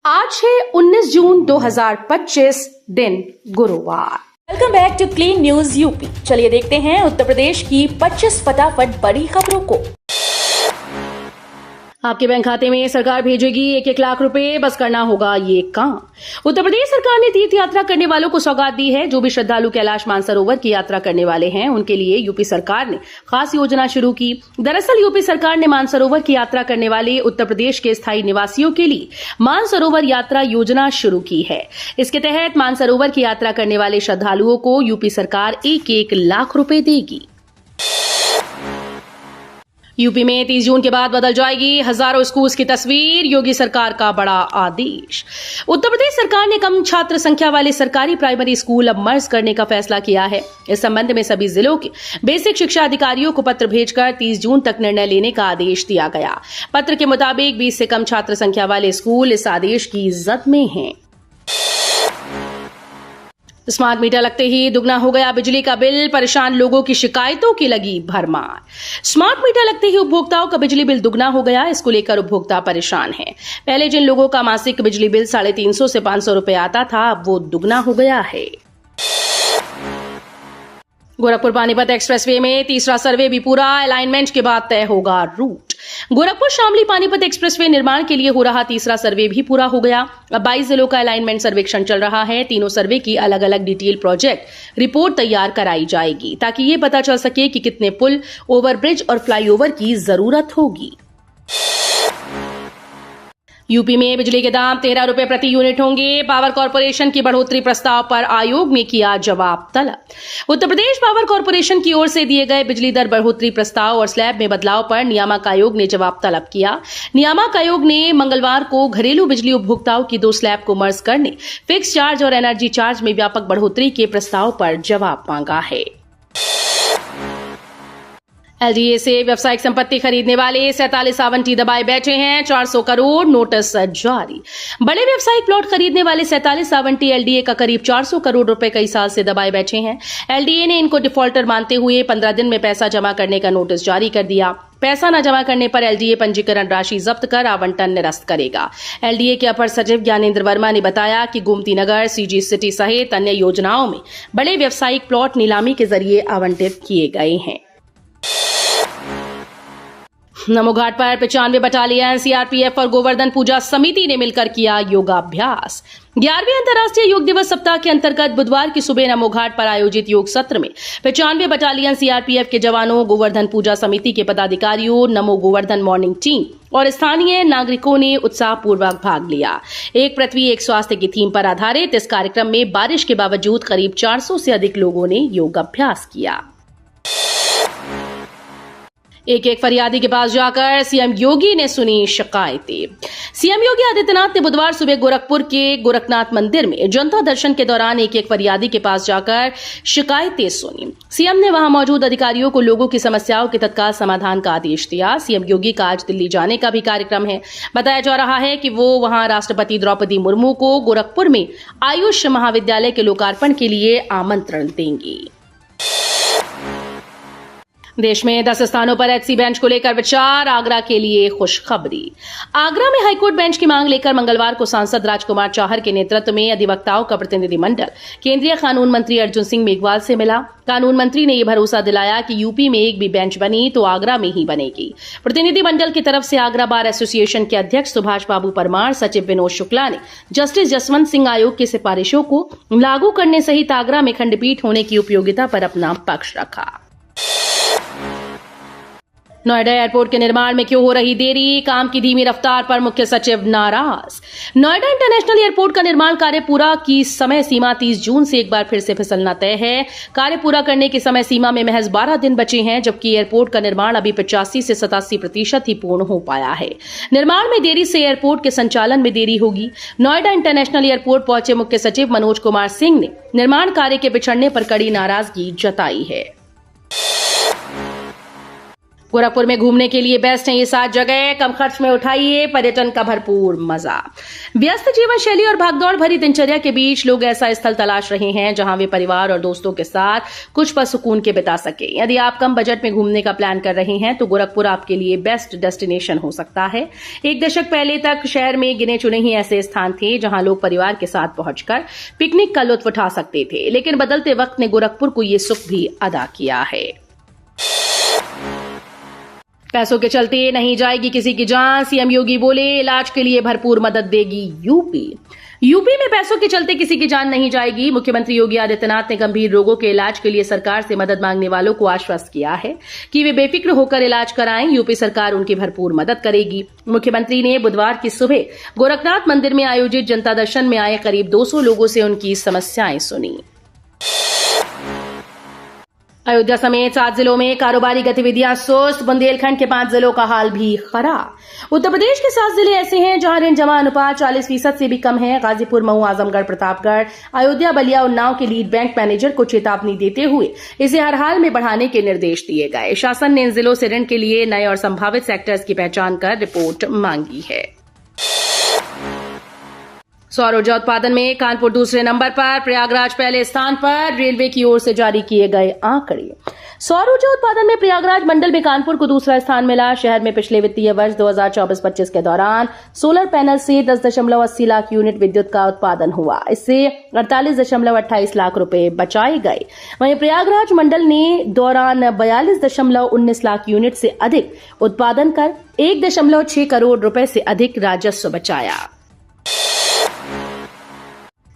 आज है 19 जून 2025 दिन गुरुवार। Welcome back to clean news UP. चलिए देखते हैं उत्तर प्रदेश की 25 फटाफट बड़ी खबरों को। आपके बैंक खाते में सरकार भेजेगी 1-1 लाख रुपए, बस करना होगा ये काम। उत्तर प्रदेश सरकार ने तीर्थ यात्रा करने वालों को सौगात दी है। जो भी श्रद्धालु कैलाश मानसरोवर की यात्रा करने वाले हैं, उनके लिए यूपी सरकार ने खास योजना शुरू की। दरअसल यूपी सरकार ने मानसरोवर की यात्रा करने वाले उत्तर प्रदेश के स्थायी निवासियों के लिए मानसरोवर यात्रा योजना शुरू की है। इसके तहत मानसरोवर की यात्रा करने वाले श्रद्धालुओं को यूपी सरकार 1-1 लाख रुपए देगी। यूपी में 30 जून के बाद बदल जाएगी हजारों स्कूल्स की तस्वीर, योगी सरकार का बड़ा आदेश। उत्तर प्रदेश सरकार ने कम छात्र संख्या वाले सरकारी प्राइमरी स्कूल अब मर्ज करने का फैसला किया है। इस संबंध में सभी जिलों के बेसिक शिक्षा अधिकारियों को पत्र भेजकर 30 जून तक निर्णय लेने का आदेश दिया गया। पत्र के मुताबिक 20 से कम छात्र संख्या वाले स्कूल इस आदेश की इज्जत में हैं। स्मार्ट मीटर लगते ही दुगना हो गया बिजली का बिल, परेशान लोगों की शिकायतों की लगी भरमार। स्मार्ट मीटर लगते ही उपभोक्ताओं का बिजली बिल दुगना हो गया। इसको लेकर उपभोक्ता परेशान हैं। पहले जिन लोगों का मासिक बिजली बिल 350 से 500 रुपए आता था, अब वो दुगना हो गया है। गोरखपुर पानीपत एक्सप्रेसवे में तीसरा सर्वे भी पूरा, अलाइनमेंट के बाद तय होगा रूट। गोरखपुर शामली पानीपत एक्सप्रेसवे निर्माण के लिए हो रहा तीसरा सर्वे भी पूरा हो गया। अब 22 जिलों का अलाइनमेंट सर्वेक्षण चल रहा है। तीनों सर्वे की अलग अलग डिटेल प्रोजेक्ट रिपोर्ट तैयार कराई जाएगी, ताकि ये पता चल सके कि कितने पुल, ओवरब्रिज और फ्लाईओवर की जरूरत होगी। यूपी में बिजली के दाम 13 रुपए प्रति यूनिट होंगे। पावर कॉर्पोरेशन की बढ़ोतरी प्रस्ताव पर आयोग ने किया जवाब तलब। उत्तर प्रदेश पावर कॉर्पोरेशन की ओर से दिए गए बिजली दर बढ़ोतरी प्रस्ताव और स्लैब में बदलाव पर नियामक आयोग ने जवाब तलब किया। नियामक आयोग ने मंगलवार को घरेलू बिजली उपभोक्ताओं की 2 स्लैब को मर्ज करने, फिक्स चार्ज और एनर्जी चार्ज में व्यापक बढ़ोतरी के प्रस्ताव पर जवाब मांगा है। एलडीए से व्यावसायिक संपत्ति खरीदने वाले 47 आवंटी दबाए बैठे हैं। 400 करोड़ नोटिस जारी। बड़े व्यावसायिक प्लॉट खरीदने वाले 47 आवंटी एलडीए का करीब 400 करोड़ रुपए कई साल से दबाए बैठे हैं। एलडीए ने इनको डिफॉल्टर मानते हुए 15 दिन में पैसा जमा करने का नोटिस जारी कर दिया। पैसा न जमा करने पर एलडीए पंजीकरण राशि जब्त कर आवंटन निरस्त करेगा। एलडीए के अपर सचिव ज्ञानेंद्र वर्मा ने बताया कि गोमती नगर, सीजी सिटी सहित अन्य योजनाओं में बड़े व्यावसायिक प्लॉट नीलामी के जरिए आवंटित किए गए हैं। नमो घाट पर 95 बटालियन, सीआरपीएफ और गोवर्धन पूजा समिति ने मिलकर किया योगाभ्यास। 11वें अंतर्राष्ट्रीय योग दिवस सप्ताह के अंतर्गत बुधवार की सुबह नमो घाट पर आयोजित योग सत्र में 95 बटालियन सीआरपीएफ के जवानों, गोवर्धन पूजा समिति के पदाधिकारियों, नमो गोवर्धन मॉर्निंग टीम और स्थानीय नागरिकों ने उत्साहपूर्वक भाग लिया। एक पृथ्वी एक स्वास्थ्य की थीम पर आधारित इस कार्यक्रम में बारिश के बावजूद करीब 400 से अधिक लोगों ने योगाभ्यास किया। एक फरियादी के पास जाकर सीएम योगी ने सुनी शिकायतें। सीएम योगी आदित्यनाथ ने बुधवार सुबह गोरखपुर के गोरखनाथ मंदिर में जनता दर्शन के दौरान एक फरियादी के पास जाकर शिकायतें सुनी। सीएम ने वहां मौजूद अधिकारियों को लोगों की समस्याओं के तत्काल समाधान का आदेश दिया। सीएम योगी का आज दिल्ली जाने का भी कार्यक्रम है। बताया जा रहा है कि वो वहां राष्ट्रपति द्रौपदी मुर्मू को गोरखपुर में आयुष महाविद्यालय के लोकार्पण के लिए आमंत्रण देंगी। देश में 10 स्थानों पर एचसी बेंच को लेकर विचार, आगरा के लिए खुशखबरी। आगरा में हाईकोर्ट बेंच की मांग लेकर मंगलवार को सांसद राजकुमार चाहर के नेतृत्व में अधिवक्ताओं का प्रतिनिधिमंडल केंद्रीय कानून मंत्री अर्जुन सिंह मेघवाल से मिला। कानून मंत्री ने यह भरोसा दिलाया कि यूपी में एक भी बेंच बनी तो आगरा में ही बनेगी। प्रतिनिधिमंडल की तरफ से आगरा बार एसोसिएशन के अध्यक्ष सुभाष बाबू परमार, सचिव विनोद शुक्ला ने जस्टिस जसवंत सिंह आयोग की सिफारिशों को लागू करने सहित आगरा में खंडपीठ होने की उपयोगिता पर अपना पक्ष रखा। नोएडा एयरपोर्ट के निर्माण में क्यों हो रही देरी, काम की धीमी रफ्तार पर मुख्य सचिव नाराज। नोएडा इंटरनेशनल एयरपोर्ट का निर्माण कार्य पूरा की समय सीमा 30 जून से एक बार फिर से फिसलना तय है। कार्य पूरा करने की समय सीमा में महज 12 दिन बचे हैं, जबकि एयरपोर्ट का निर्माण अभी 85 से 87% ही पूर्ण हो पाया है। निर्माण में देरी से एयरपोर्ट के संचालन में देरी होगी। नोएडा इंटरनेशनल एयरपोर्ट पहुंचे मुख्य सचिव मनोज कुमार सिंह ने निर्माण कार्य के पिछड़ने पर कड़ी नाराजगी जताई है। गोरखपुर में घूमने के लिए बेस्ट है ये 7 जगह। कम खर्च में उठाइए पर्यटन का भरपूर मजा। व्यस्त जीवन शैली और भागदौड़ भरी दिनचर्या के बीच लोग ऐसा स्थल तलाश रहे हैं जहां वे परिवार और दोस्तों के साथ कुछ पल सुकून के बिता सके। यदि आप कम बजट में घूमने का प्लान कर रहे हैं तो गोरखपुर आपके लिए बेस्ट डेस्टिनेशन हो सकता है। एक दशक पहले तक शहर में गिने चुने ही ऐसे स्थान थे जहां लोग परिवार के साथ पहुंचकर पिकनिक का लुत्फ उठा सकते थे, लेकिन बदलते वक्त ने गोरखपुर को ये सुख भी अदा किया है। पैसों के चलते नहीं जाएगी किसी की जान, सीएम योगी बोले इलाज के लिए भरपूर मदद देगी यूपी में पैसों के चलते किसी की जान नहीं जाएगी। मुख्यमंत्री योगी आदित्यनाथ ने गंभीर रोगों के इलाज के लिए सरकार से मदद मांगने वालों को आश्वस्त किया है कि वे बेफिक्र होकर इलाज कराएं। यूपी सरकार उनकी भरपूर मदद करेगी। मुख्यमंत्री ने बुधवार की सुबह गोरखनाथ मंदिर में आयोजित जनता दर्शन में आए करीब 200 लोगों से उनकी समस्याएं सुनी। अयोध्या समेत 7 जिलों में कारोबारी गतिविधियां सुस्त, बुंदेलखंड के 5 जिलों का हाल भी खराब। उत्तर प्रदेश के 7 जिले ऐसे हैं जहां ऋण जमा अनुपात 40% से भी कम है। गाजीपुर, मऊ, आजमगढ़, प्रतापगढ़, अयोध्या, बलिया, उन्नाव के लीड बैंक मैनेजर को चेतावनी देते हुए इसे हर हाल में बढ़ाने के निर्देश दिए गए। शासन ने इन जिलों से ऋण के लिए नए और संभावित सेक्टर्स की पहचान कर रिपोर्ट मांगी है। सौर ऊर्जा उत्पादन में कानपुर दूसरे नंबर पर, प्रयागराज पहले स्थान पर। रेलवे की ओर से जारी किए गए आंकड़े। सौर ऊर्जा उत्पादन में प्रयागराज मंडल में कानपुर को दूसरा स्थान मिला। शहर में पिछले वित्तीय वर्ष 2024-25 के दौरान सोलर पैनल से 10.80 लाख यूनिट विद्युत का उत्पादन हुआ। इससे 48.28 लाख रुपए बचाए गए। वहीं प्रयागराज मंडल ने दौरान 42.19 लाख यूनिट से अधिक उत्पादन कर 1.6 करोड़ रुपए से अधिक राजस्व बचाया।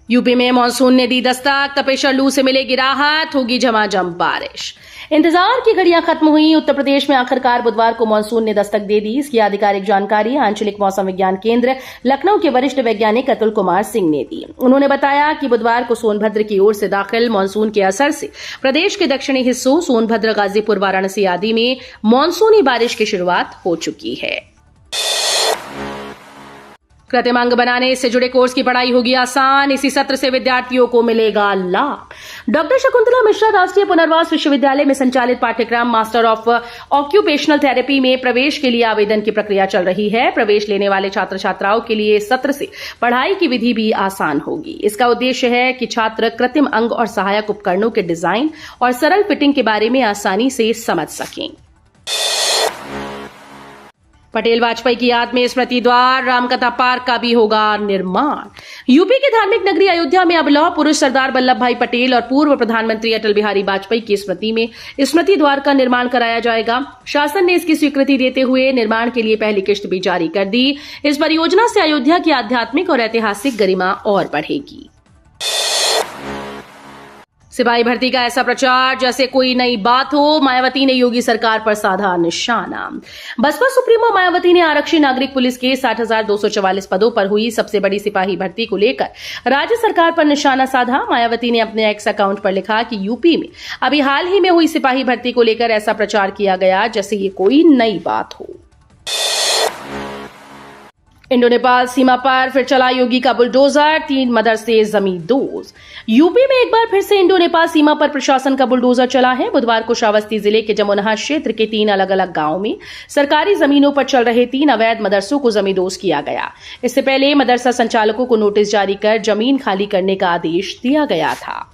यूपी में मानसून ने दी दस्तक, तपेश्वर लू से मिलेगी राहत, होगी झमाझम बारिश। इंतजार की घड़ियां खत्म हुई। उत्तर प्रदेश में आखिरकार बुधवार को मानसून ने दस्तक दे दी। इसकी आधिकारिक जानकारी आंचलिक मौसम विज्ञान केंद्र लखनऊ के वरिष्ठ वैज्ञानिक अतुल कुमार सिंह ने दी। उन्होंने बताया कि बुधवार को सोनभद्र की ओर से दाखिल मानसून के असर से प्रदेश के दक्षिणी हिस्सों सोनभद्र, गाजीपुर, वाराणसी आदि में मानसूनी बारिश की शुरुआत हो चुकी है। कृत्रिम अंग बनाने से जुड़े कोर्स की पढ़ाई होगी आसान। इसी सत्र से विद्यार्थियों को मिलेगा लाभ। डॉक्टर शकुंतला मिश्रा राष्ट्रीय पुनर्वास विश्वविद्यालय में संचालित पाठ्यक्रम मास्टर ऑफ ऑक्यूपेशनल थेरेपी में प्रवेश के लिए आवेदन की प्रक्रिया चल रही है। प्रवेश लेने वाले छात्र छात्राओं के लिए सत्र से पढ़ाई की विधि भी आसान होगी। इसका उद्देश्य है कि छात्र कृत्रिम अंग और सहायक उपकरणों के डिजाइन और सरल फिटिंग के बारे में आसानी से समझ सकें। पटेल वाजपेयी की याद में स्मृति द्वार, रामकथा पार्क का भी होगा निर्माण। यूपी की धार्मिक नगरी अयोध्या में अब लौह पुरुष सरदार वल्लभ भाई पटेल और पूर्व प्रधानमंत्री अटल बिहारी वाजपेयी की स्मृति में स्मृति द्वार का निर्माण कराया जाएगा। शासन ने इसकी स्वीकृति देते हुए निर्माण के लिए पहली किस्त भी जारी कर दी। इस परियोजना से अयोध्या की आध्यात्मिक और ऐतिहासिक गरिमा और बढ़ेगी। सिपाही भर्ती का ऐसा प्रचार जैसे कोई नई बात हो। मायावती ने योगी सरकार पर साधा निशाना। बसपा सुप्रीमो मायावती ने आरक्षी नागरिक पुलिस के 60,244 पदों पर हुई सबसे बड़ी सिपाही भर्ती को लेकर राज्य सरकार पर निशाना साधा। मायावती ने अपने एक्स अकाउंट पर लिखा कि यूपी में अभी हाल ही में हुई सिपाही भर्ती को लेकर ऐसा प्रचार किया गया जैसे ये कोई नई बात हो। इंडो नेपाल सीमा पर फिर चला योगी का बुलडोजर, 3 मदरसे जमींदोज। यूपी में एक बार फिर से इंडो नेपाल सीमा पर प्रशासन का बुलडोजर चला है। बुधवार को श्रावस्ती जिले के जमुनहा क्षेत्र के 3 अलग अलग गांवों में सरकारी जमीनों पर चल रहे 3 अवैध मदरसों को जमींदोज किया गया। इससे पहले मदरसा संचालकों को नोटिस जारी कर जमीन खाली करने का आदेश दिया गया था।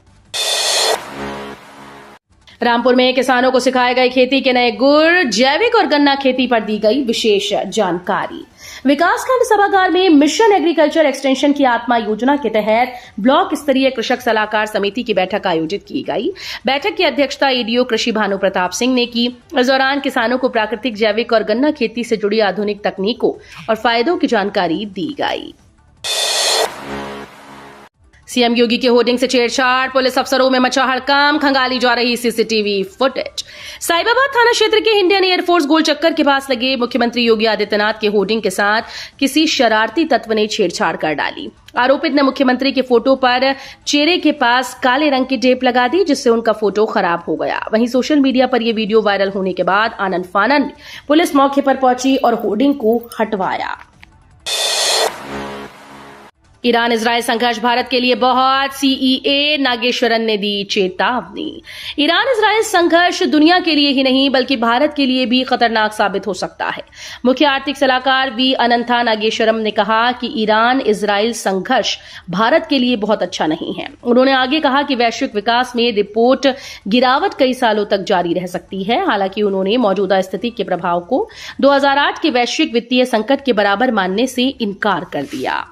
रामपुर में किसानों को सिखाए गए खेती के नए गुर, जैविक और गन्ना खेती पर दी गई विशेष जानकारी। विकासखंड सभागार में मिशन एग्रीकल्चर एक्सटेंशन की आत्मा योजना के तहत ब्लॉक स्तरीय कृषक सलाहकार समिति की बैठक आयोजित की गई। बैठक की अध्यक्षता ईडीओ कृषि भानु प्रताप सिंह ने की। इस दौरान किसानों को प्राकृतिक, जैविक और गन्ना खेती से जुड़ी आधुनिक तकनीकों और फायदों की जानकारी दी गई। सीएम योगी के होर्डिंग से छेड़छाड़, पुलिस अफसरों में मचा हड़कंप, खंगाली जा रही सीसीटीवी फुटेज। साहिबाबाद थाना क्षेत्र के इंडियन एयरफोर्स गोल चक्कर के पास लगे मुख्यमंत्री योगी आदित्यनाथ के होर्डिंग के साथ किसी शरारती तत्व ने छेड़छाड़ कर डाली। आरोपित ने मुख्यमंत्री के फोटो पर चेहरे के पास काले रंग की टेप लगा दी, जिससे उनका फोटो खराब हो गया। वहीं सोशल मीडिया पर यह वीडियो वायरल होने के बाद आनन फानन में पुलिस मौके पर पहुंची और होर्डिंग को हटवाया। ईरान इजराइल संघर्ष भारत के लिए बहुत, सीईए नागेश्वरन ने दी चेतावनी। ईरान इजराइल संघर्ष दुनिया के लिए ही नहीं बल्कि भारत के लिए भी खतरनाक साबित हो सकता है। मुख्य आर्थिक सलाहकार वी अनंथा नागेश्वरम ने कहा कि ईरान इजराइल संघर्ष भारत के लिए बहुत अच्छा नहीं है। उन्होंने आगे कहा कि वैश्विक विकास में रिपोर्ट गिरावट कई सालों तक जारी रह सकती है। हालांकि उन्होंने मौजूदा स्थिति के प्रभाव को 2008 के वैश्विक वित्तीय संकट के बराबर मानने से इनकार कर दिया।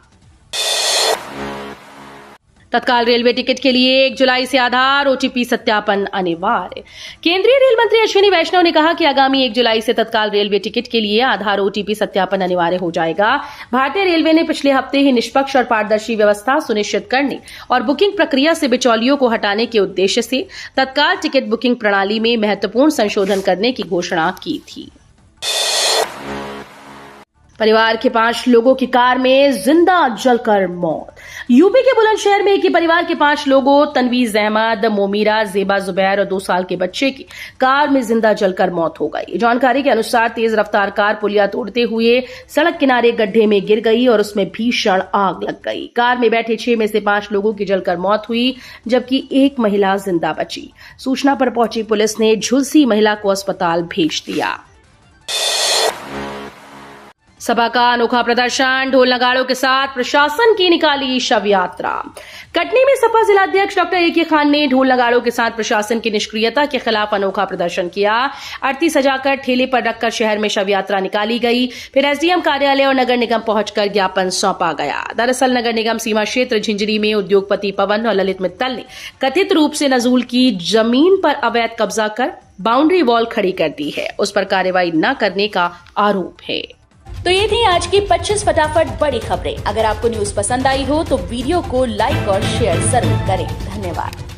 तत्काल रेलवे टिकट के लिए 1 जुलाई से आधार ओटीपी सत्यापन अनिवार्य। केंद्रीय रेल मंत्री अश्विनी वैष्णव ने कहा कि आगामी 1 जुलाई से तत्काल रेलवे टिकट के लिए आधार ओटीपी सत्यापन अनिवार्य हो जाएगा। भारतीय रेलवे ने पिछले हफ्ते ही निष्पक्ष और पारदर्शी व्यवस्था सुनिश्चित करने और बुकिंग प्रक्रिया से बिचौलियों को हटाने के उद्देश्य से तत्काल टिकट बुकिंग प्रणाली में महत्वपूर्ण संशोधन करने की घोषणा की थी। परिवार के 5 लोगों की कार में जिंदा जलकर मौत। यूपी के बुलंदशहर में एक ही परिवार के 5 लोगों तनवीज अहमद, मोमीरा, जेबा जुबैर और 2 साल के बच्चे की कार में जिंदा जलकर मौत हो गई। जानकारी के अनुसार तेज रफ्तार कार पुलिया तोड़ते हुए सड़क किनारे गड्ढे में गिर गई और उसमें भीषण आग लग गई। कार में बैठे 6 में से 5 लोगों की जलकर मौत हुई जबकि एक महिला जिंदा बची। सूचना पर पहुंची पुलिस ने झुलसी महिला को अस्पताल भेज दिया। सपा का अनोखा प्रदर्शन, ढोल नगाड़ों के साथ प्रशासन की निकाली शव यात्रा। कटनी में सपा जिलाध्यक्ष डॉक्टर ए के खान ने ढोल नगाड़ों के साथ प्रशासन की निष्क्रियता के खिलाफ अनोखा प्रदर्शन किया। आरती सजाकर ठेले पर रखकर शहर में शव यात्रा निकाली गई। फिर एसडीएम कार्यालय और नगर निगम पहुंचकर ज्ञापन सौंपा गया। दरअसल नगर निगम सीमा क्षेत्र झिंझरी में उद्योगपति पवन और ललित मित्तल ने कथित रूप से नजूल की जमीन पर अवैध कब्जा कर बाउंड्री वॉल खड़ी कर दी है। उस पर कार्रवाई न करने का आरोप है। तो ये थी आज की 25 फटाफट बड़ी खबरें। अगर आपको न्यूज पसंद आई हो तो वीडियो को लाइक और शेयर जरूर करें। धन्यवाद।